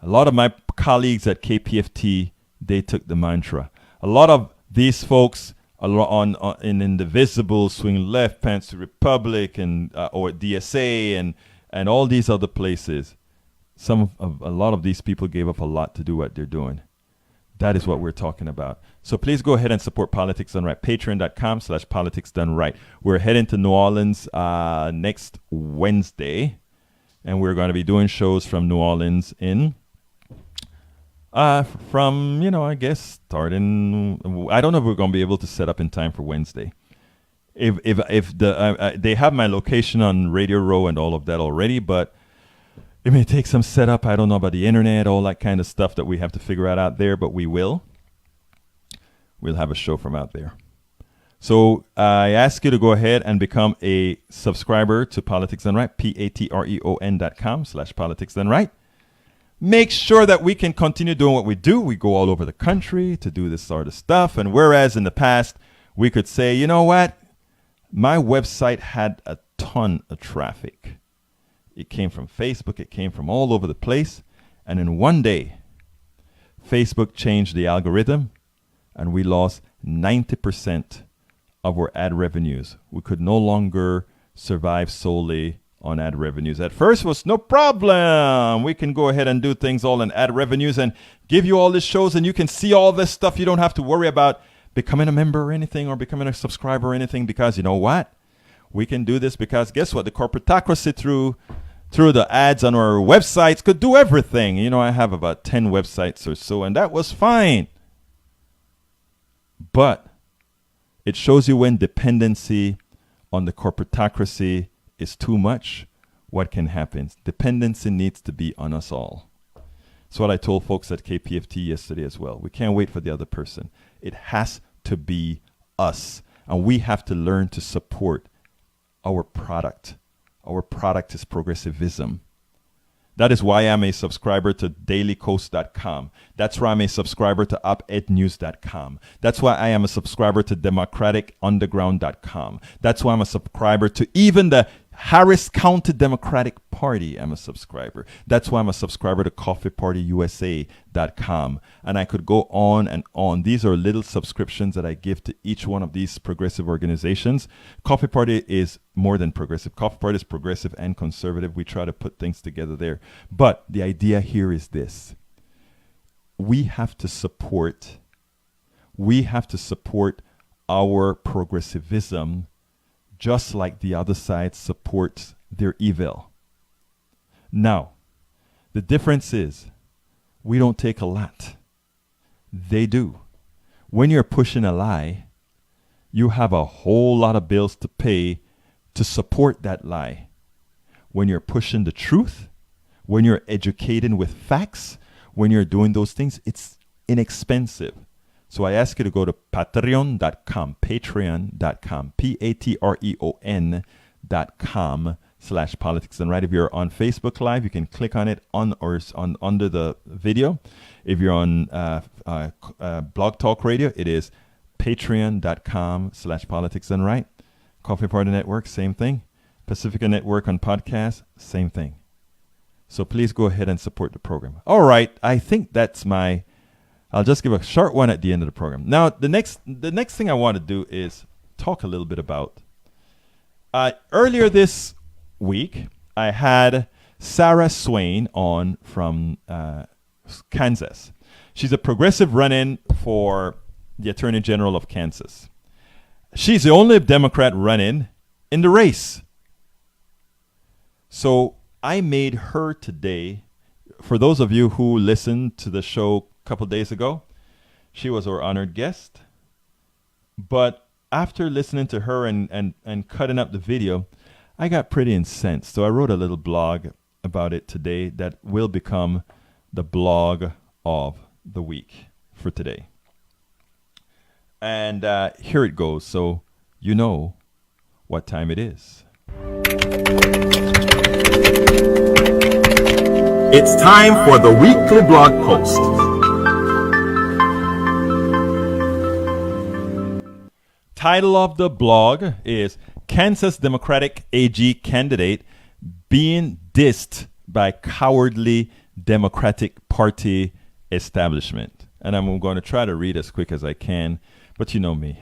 A lot of my colleagues at KPFT, they took the mantra. A lot of these folks in Indivisible, Swing Left, Pants to Republic, and or DSA, and all these other places. A lot of these people gave up a lot to do what they're doing. That is what we're talking about. So please go ahead and support Politics Done Right. Patreon.com/Politics Done Right. We're heading to New Orleans next Wednesday, and we're going to be doing shows from New Orleans I guess starting. I don't know if we're going to be able to set up in time for Wednesday. If they have my location on Radio Row and all of that already, but it may take some setup. I don't know about the internet, all that kind of stuff that we have to figure out there, but we will. We'll have a show from out there. So I ask you to go ahead and become a subscriber to Politics Done Right, patreon.com/Politics Done Right. Make sure that we can continue doing what we do. We go all over the country to do this sort of stuff. And whereas in the past, We could say, you know what? My website had a ton of traffic. It came from Facebook. It came from all over the place. And in one day, Facebook changed the algorithm and we lost 90% of our ad revenues. We could no longer survive solely on ad revenues. At first it was no problem. We can go ahead and do things all in ad revenues and give you all these shows and you can see all this stuff. You don't have to worry about becoming a member or anything or becoming a subscriber or anything, because you know what? We can do this because guess what? The corporatocracy through the ads on our websites could do everything. You know, I have about 10 websites or so, and that was fine. But it shows you when dependency on the corporatocracy is too much, what can happen. Dependency needs to be on us all. That's what I told folks at KPFT yesterday as well. We can't wait for the other person. It has to be us. And we have to learn to support our product. Our product is progressivism. That is why I'm a subscriber to dailycoast.com. That's why I'm a subscriber to opednews.com. That's why I am a subscriber to democraticunderground.com. That's why I'm a subscriber to even the Harris County Democratic Party. I'm a subscriber. That's why I'm a subscriber to coffeepartyusa.com. And I could go on and on. These are little subscriptions that I give to each one of these progressive organizations. Coffee Party is more than progressive. Coffee Party is progressive and conservative. We try to put things together there. But the idea here is this. We have to support our progressivism just like the other side supports their evil. Now, the difference is we don't take a lot. They do. When you're pushing a lie, you have a whole lot of bills to pay to support that lie. When you're pushing the truth, when you're educating with facts, when you're doing those things, it's inexpensive. So I ask you to go to patreon.com, patreon.com/politics and right. If you're on Facebook Live, you can click on it under the video. If you're on Blog Talk Radio, it is patreon.com/politics and right. Coffee Party Network, same thing. Pacifica Network on podcast, same thing. So please go ahead and support the program. All right, I think that's I'll just give a short one at the end of the program. Now, the next thing I want to do is talk a little bit about. Earlier this week, I had Sarah Swain on from Kansas. She's a progressive run-in for the Attorney General of Kansas. She's the only Democrat run-in in the race. So I made her today. For those of you who listened to the show couple days ago, she was our honored guest. But after listening to her and cutting up the video, I got pretty incensed. So I wrote a little blog about it today that will become the blog of the week for today. And here it goes. So you know what time it is. It's time for the weekly blog post. Title of the blog is Kansas Democratic AG Candidate Being Dissed by Cowardly Democratic Party Establishment. And I'm going to try to read as quick as I can, but you know me.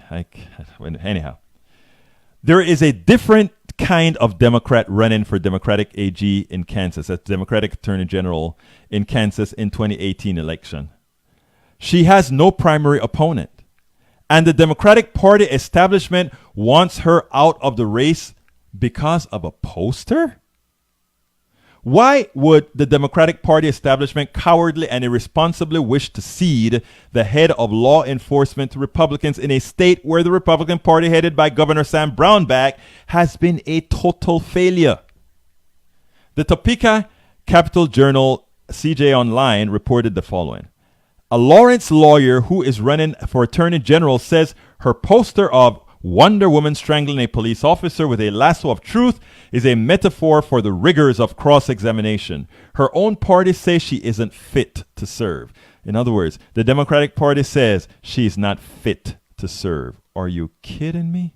Anyhow, there is a different kind of Democrat running for Democratic AG in Kansas, as Democratic Attorney General in Kansas in 2018 election. She has no primary opponent. And the Democratic Party establishment wants her out of the race because of a poster? Why would the Democratic Party establishment cowardly and irresponsibly wish to cede the head of law enforcement to Republicans in a state where the Republican Party headed by Governor Sam Brownback has been a total failure? The Topeka Capital Journal CJ Online reported the following. A Lawrence lawyer who is running for Attorney General says her poster of Wonder Woman strangling a police officer with a lasso of truth is a metaphor for the rigors of cross-examination. Her own party says she isn't fit to serve. In other words, the Democratic Party says she's not fit to serve. Are you kidding me?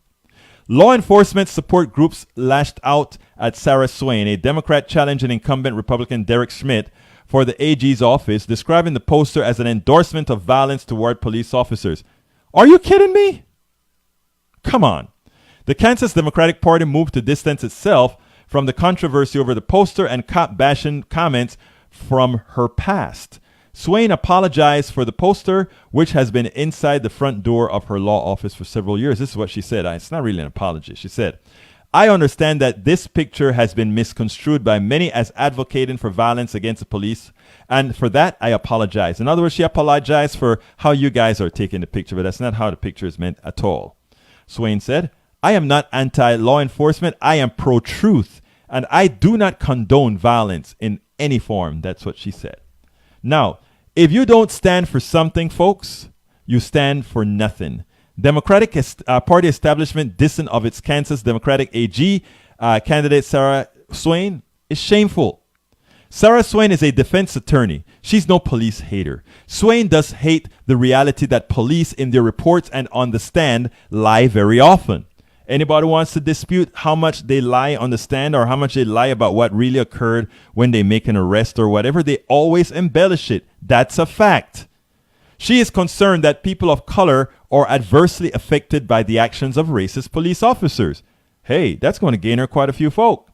Law enforcement support groups lashed out at Sarah Swain, a Democrat challenging incumbent Republican Derek Schmidt for the AG's office, describing the poster as an endorsement of violence toward police officers. Are you kidding me? Come on. The Kansas Democratic Party moved to distance itself from the controversy over the poster and cop bashing comments from her past. Swain apologized for the poster, which has been inside the front door of her law office for several years. This is what she said. It's not really an apology. She said, I understand that this picture has been misconstrued by many as advocating for violence against the police, and for that, I apologize. In other words, she apologized for how you guys are taking the picture, but that's not how the picture is meant at all. Swain said, I am not anti-law enforcement. I am pro-truth, and I do not condone violence in any form. That's what she said. Now, if you don't stand for something, folks, you stand for nothing. Democratic Party establishment dissent of its Kansas Democratic AG candidate Sarah Swain is shameful. Sarah Swain is a defense attorney. She's no police hater. Swain does hate the reality that police in their reports and on the stand lie very often. Anybody wants to dispute how much they lie on the stand or how much they lie about what really occurred when they make an arrest or whatever? They always embellish it. That's a fact. She is concerned that people of color are adversely affected by the actions of racist police officers. Hey, that's going to gain her quite a few folk.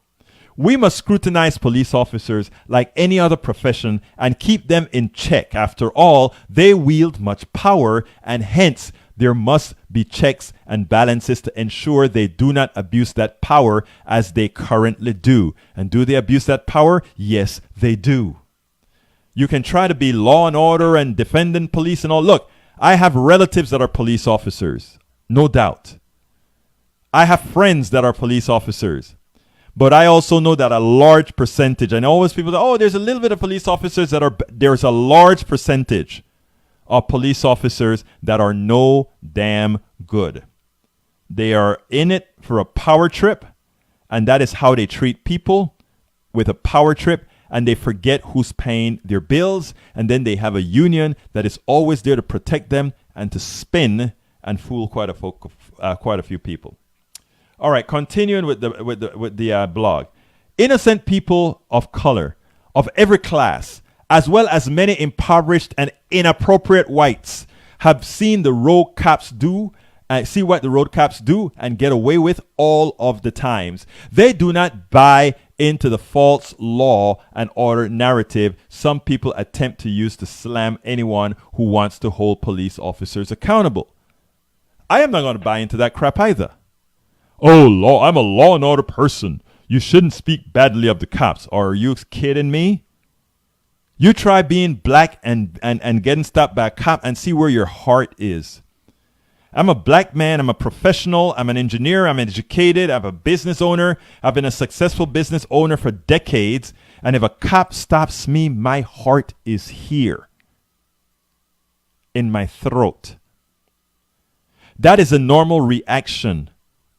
We must scrutinize police officers like any other profession and keep them in check. After all, they wield much power, and hence there must be checks and balances to ensure they do not abuse that power as they currently do. And do they abuse that power? Yes, they do. You can try to be law and order and defending police and all. Look, I have relatives that are police officers, no doubt. I have friends that are police officers. But I also know that a large percentage, and always people say, oh, there's a little bit of police officers that are, there's a large percentage of police officers that are no damn good. They are in it for a power trip, and that is how they treat people, with a power trip, and they forget who's paying their bills, and then they have a union that is always there to protect them and to spin and fool quite a few people. All right, continuing with the blog. Innocent people of color, of every class, as well as many impoverished and inappropriate whites, have seen the road cops do, see what the road cops do and get away with all of the times. They do not buy into the false law and order narrative some people attempt to use to slam anyone who wants to hold police officers accountable. I am not going to buy into that crap either. Oh, I'm a law and order person. You shouldn't speak badly of the cops. Are you kidding me? You try being black and getting stopped by a cop and see where your heart is. I'm a black man. I'm a professional. I'm an engineer. I'm educated. I'm a business owner. I've been a successful business owner for decades. And if a cop stops me, my heart is here in my throat. That is a normal reaction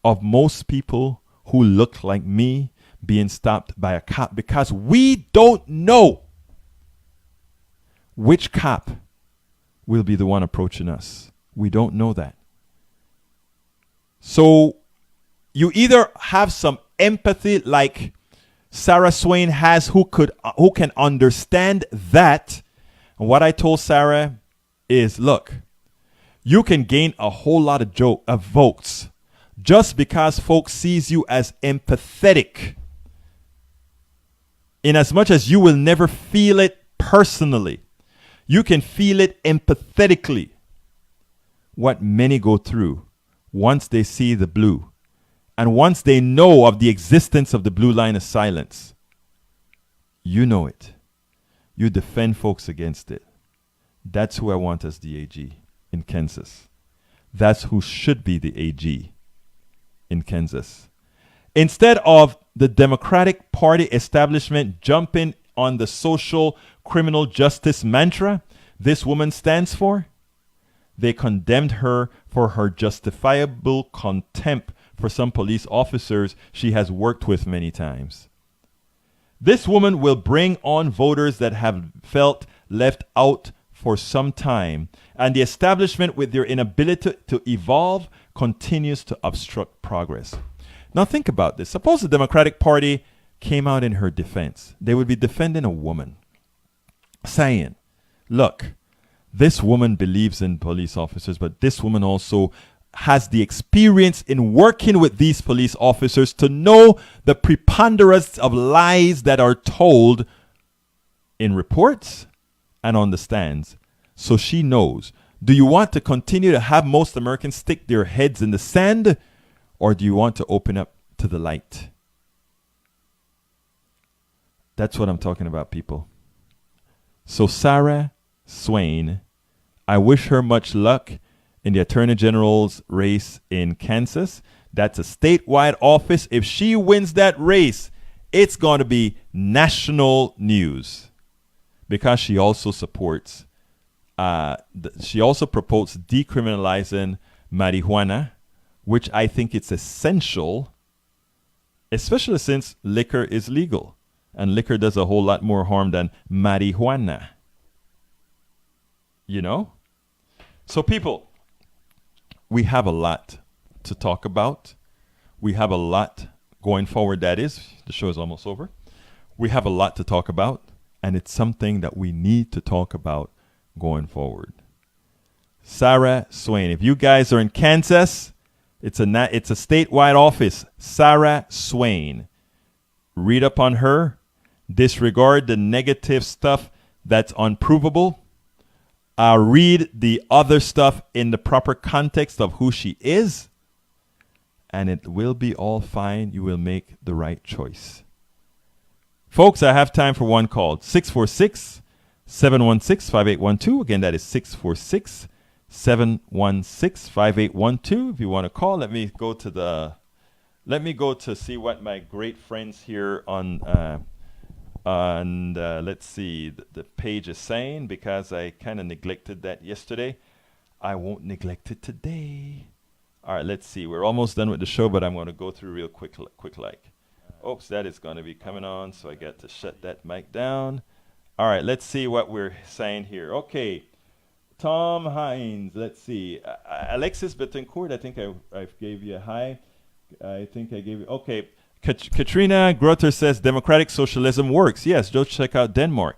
of most people who look like me being stopped by a cop, because we don't know which cop will be the one approaching us. We don't know that. So you either have some empathy like Sarah Swain has, who can understand that. And what I told Sarah is, look, you can gain a whole lot of votes just because folks sees you as empathetic, in as much as you will never feel it personally. You can feel it empathetically, what many go through once they see the blue and once they know of the existence of the blue line of silence. You know it. You defend folks against it. That's who I want as the AG in Kansas. That's who should be the AG in Kansas. Instead of the Democratic Party establishment jumping on the social criminal justice mantra this woman stands for, they condemned her for her justifiable contempt for some police officers she has worked with many times. This woman will bring on voters that have felt left out for some time, and the establishment, with their inability to evolve, continues to obstruct progress. Now think about this. Suppose the Democratic Party came out in her defense. They would be defending a woman, saying, look, this woman believes in police officers, but this woman also has the experience in working with these police officers to know the preponderance of lies that are told in reports and on the stands. So she knows. Do you want to continue to have most Americans stick their heads in the sand, or do you want to open up to the light? That's what I'm talking about, people. So Sarah Swain, I wish her much luck in the Attorney General's race in Kansas. That's a statewide office. If she wins that race, it's going to be national news, because she also supports, she also promotes decriminalizing marijuana, which I think it's essential, especially since liquor is legal, and liquor does a whole lot more harm than marijuana. You know? So people, we have a lot to talk about. We have a lot going forward. That is, the show is almost over. We have a lot to talk about, and it's something that we need to talk about going forward. Sarah Swain. If you guys are in Kansas, it's a statewide office. Sarah Swain. Read up on her. Disregard the negative stuff that's unprovable. Read the other stuff in the proper context of who she is, and it will be all fine. You will make the right choice. Folks, I have time for one call. 646-716-5812. Again, that is 646-716-5812. If you want to call, let me go to see what my great friends here on let's see, the page is saying, because I kind of neglected that yesterday. I won't neglect it today. All right, let's see. We're almost done with the show, but I'm going to go through real quick like. Oops, that is going to be coming on, so I got to shut that mic down. All right, let's see what we're saying here. Okay, Tom Hines, let's see. Alexis Betancourt, I think I gave you a hi. I think I gave you, okay. Katrina Grutter says democratic socialism works. Yes, just check out Denmark.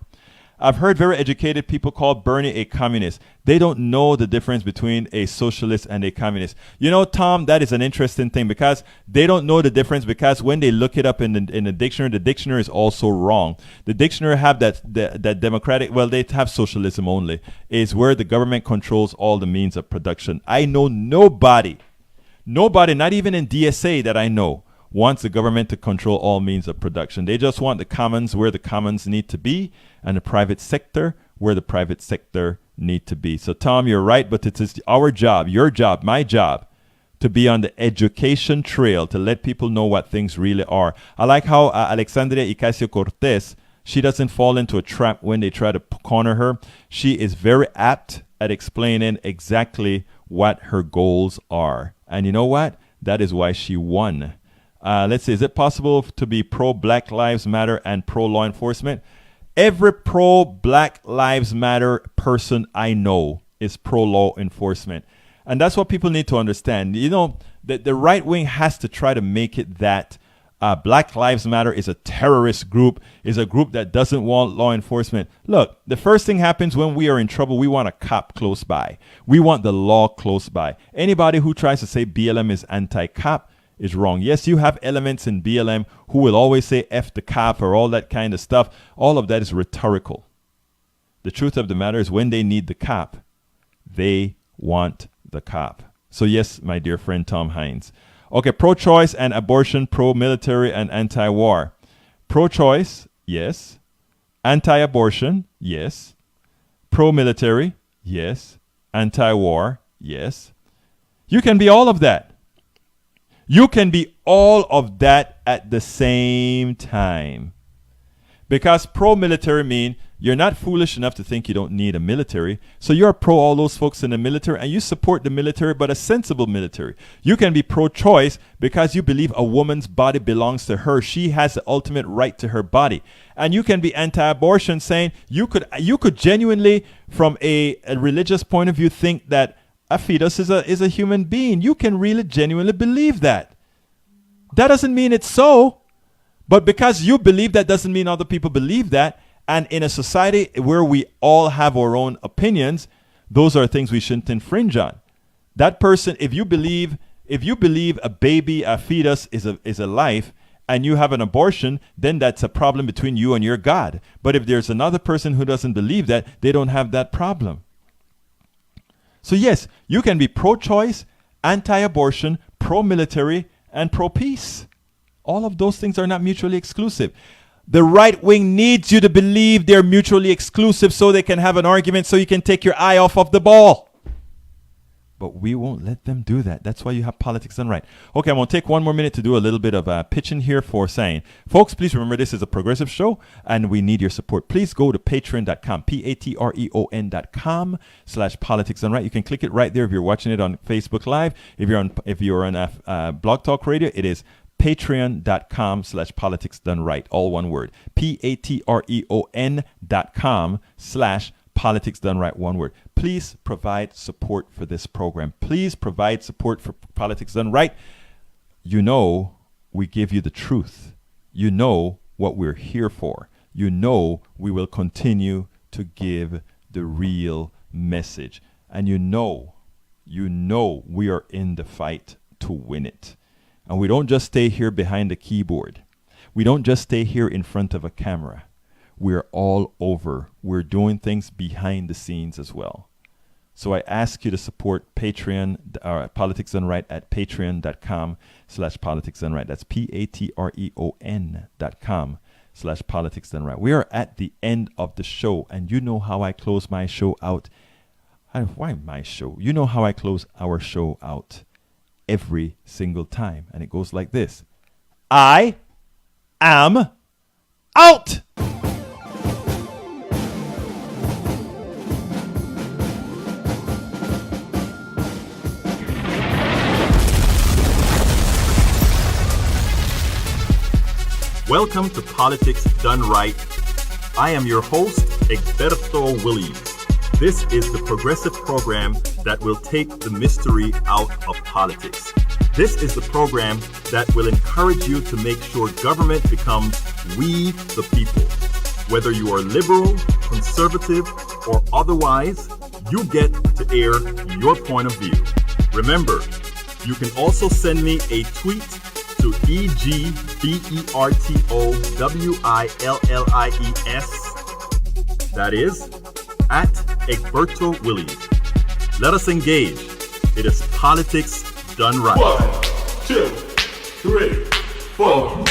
I've heard very educated people call Bernie a communist. They don't know the difference between a socialist and a communist. You know, Tom, that is an interesting thing, because they don't know the difference, because when they look it up in the dictionary is also wrong. The dictionary have that democratic, well, they have socialism only, is where the government controls all the means of production. I know nobody, not even in DSA that I know, wants the government to control all means of production. They just want the commons where the commons need to be, and the private sector where the private sector need to be. So Tom, you're right, but it is our job, your job, my job, to be on the education trail, to let people know what things really are. I like how Alexandria Ocasio-Cortez, she doesn't fall into a trap when they try to corner her. She is very apt at explaining exactly what her goals are. And you know what? That is why she won. Let's see, is it possible to be pro-Black Lives Matter and pro-law enforcement? Every pro-Black Lives Matter person I know is pro-law enforcement. And that's what people need to understand. You know, the right wing has to try to make it that Black Lives Matter is a terrorist group, is a group that doesn't want law enforcement. Look, the first thing happens when we are in trouble, we want a cop close by. We want the law close by. Anybody who tries to say BLM is anti-cop is wrong. Yes, you have elements in BLM who will always say F the cop or all that kind of stuff. All of that is rhetorical. The truth of the matter is, when they need the cop, they want the cop. So yes, my dear friend Tom Hines. Okay, pro-choice and abortion, pro-military and anti-war. Pro-choice, yes. Anti-abortion, yes. Pro-military, yes. Anti-war, yes. You can be all of that. You can be all of that at the same time. Because pro-military mean you're not foolish enough to think you don't need a military. So you're pro all those folks in the military, and you support the military, but a sensible military. You can be pro-choice because you believe a woman's body belongs to her. She has the ultimate right to her body. And you can be anti-abortion, saying you could genuinely, from a religious point of view, think that a fetus is a human being. You can really genuinely believe that. That doesn't mean it's so. But because you believe that doesn't mean other people believe that. And in a society where we all have our own opinions, those are things we shouldn't infringe on. That person, if you believe a baby, a fetus is a life, and you have an abortion, then that's a problem between you and your God. But if there's another person who doesn't believe that, they don't have that problem. So yes, you can be pro-choice, anti-abortion, pro-military, and pro-peace. All of those things are not mutually exclusive. The right wing needs you to believe they're mutually exclusive so they can have an argument so you can take your eye off of the ball. But we won't let them do that. That's why you have Politics Done Right. Okay, I'm going to take one more minute to do a little bit of pitching here for saying, folks, please remember this is a progressive show and we need your support. Please go to patreon.com, patreon.com/Politics Done Right. You can click it right there if you're watching it on Facebook Live. If you're on Blog Talk Radio, it is patreon.com/Politics Done Right, all one word. patreon.com/Politics Done Right, one word. Please provide support for this program. Please provide support for Politics Done Right. You know we give you the truth. You know what we're here for. You know we will continue to give the real message. And you know we are in the fight to win it. And we don't just stay here behind the keyboard. We don't just stay here in front of a camera. We're all over. We're doing things behind the scenes as well. So I ask you to support Patreon, Politics Done Right at patreon.com/Politics Done Right. That's patreon.com/Politics Done Right. We are at the end of the show, and you know how I close my show out. Why my show? You know how I close our show out every single time, and it goes like this. I am out. Welcome to Politics Done Right. I am your host, Egberto Williams. This is the progressive program that will take the mystery out of politics. This is the program that will encourage you to make sure government becomes we the people. Whether you are liberal, conservative, or otherwise, you get to air your point of view. Remember, you can also send me a tweet to EGBERTOWILLIES. That is at Egberto Williams. Let us engage. It is Politics Done Right. 1, 2, 3, 4.